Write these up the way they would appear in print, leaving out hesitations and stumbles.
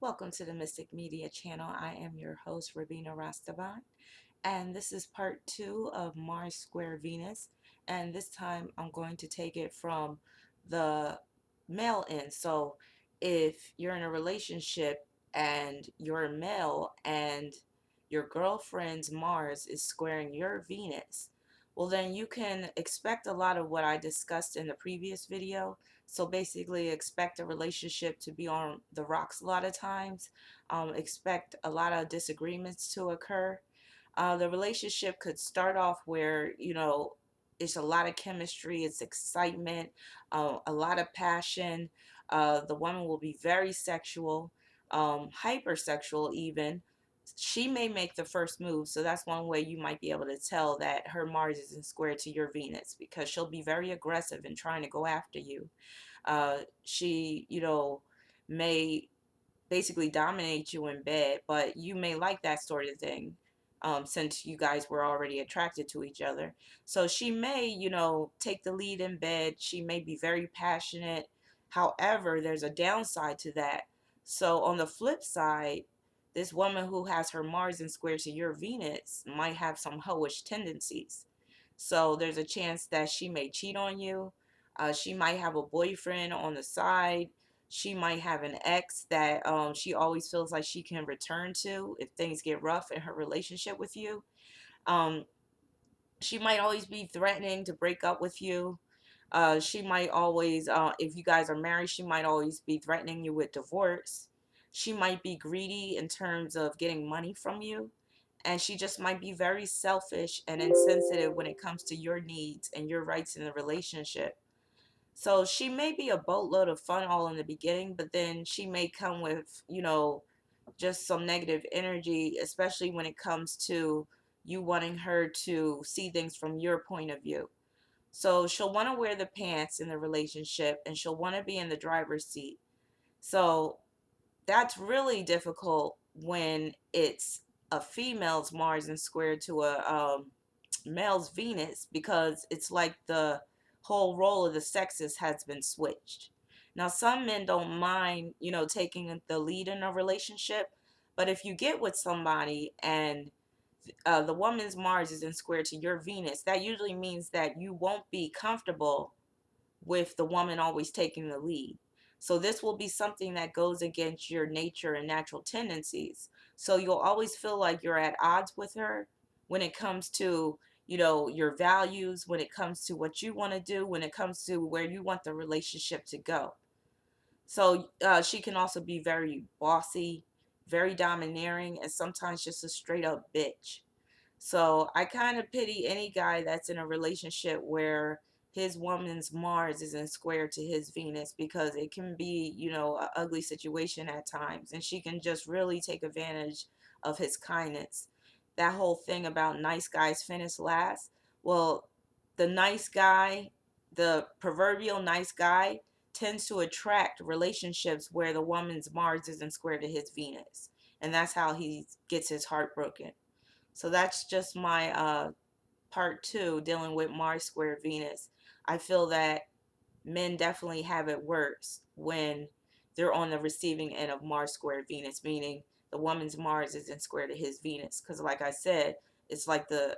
Welcome to the Mystic Media channel. I am your host, Rabina Rastavan, and this is part 2 of Mars Square Venus. And this time I'm going to take it from the male end. So, if you're in a relationship and you're a male and your girlfriend's Mars is squaring your Venus, well, then you can expect a lot of what I discussed in the previous video. So basically, expect a relationship to be on the rocks a lot of times. Expect a lot of disagreements to occur. The relationship could start off where, it's a lot of chemistry, it's excitement, a lot of passion. The woman will be very sexual, hypersexual even. She may make the first move, so that's one way you might be able to tell that her Mars isn't square to your Venus, because she'll be very aggressive in trying to go after you. She, may basically dominate you in bed, but you may like that sort of thing, since you guys were already attracted to each other. So she may, take the lead in bed. She may be very passionate. However, there's a downside to that. So on the flip side, this woman who has her Mars in square to your Venus might have some hoish tendencies. So there's a chance that she may cheat on you. She might have a boyfriend on the side. She might have an ex that she always feels like she can return to if things get rough in her relationship with you. Um, she might always be threatening to break up with you. She might always, if you guys are married, she might always be threatening you with divorce. She might be greedy in terms of getting money from you. And she just might be very selfish and insensitive when it comes to your needs and your rights in the relationship. So she may be a boatload of fun all in the beginning, but then she may come with, just some negative energy, especially when it comes to you wanting her to see things from your point of view. So she'll want to wear the pants in the relationship and she'll want to be in the driver's seat. So that's really difficult when it's a female's Mars and square to a male's Venus, because it's like the whole role of the sexes has been switched. Now, some men don't mind, taking the lead in a relationship, but if you get with somebody and the woman's Mars is in square to your Venus, that usually means that you won't be comfortable with the woman always taking the lead. So this will be something that goes against your nature and natural tendencies. So you'll always feel like you're at odds with her when it comes to, your values, when it comes to what you want to do, when it comes to where you want the relationship to go. So she can also be very bossy, very domineering, and sometimes just a straight up bitch. So I kind of pity any guy that's in a relationship where his woman's Mars isn't square to his Venus, because it can be, an ugly situation at times. And she can just really take advantage of his kindness. That whole thing about nice guys finish last. Well, the nice guy, the proverbial nice guy, tends to attract relationships where the woman's Mars isn't square to his Venus. And that's how he gets his heart broken. So that's just my part 2, dealing with Mars square Venus. I feel that men definitely have it worse when they're on the receiving end of Mars square Venus, meaning the woman's Mars isn't square to his Venus. Because, like I said, it's like the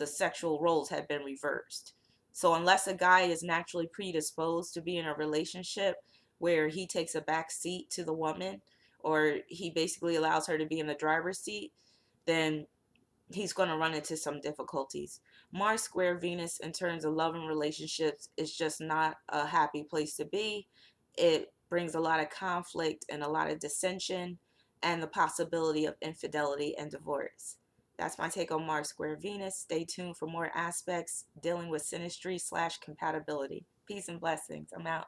sexual roles have been reversed. So unless a guy is naturally predisposed to be in a relationship where he takes a back seat to the woman, or he basically allows her to be in the driver's seat, then he's going to run into some difficulties. Mars square Venus in terms of love and relationships is just not a happy place to be. It brings a lot of conflict and a lot of dissension and the possibility of infidelity and divorce. That's my take on Mars square Venus. Stay tuned for more aspects dealing with synastry/compatibility. Peace and blessings. I'm out.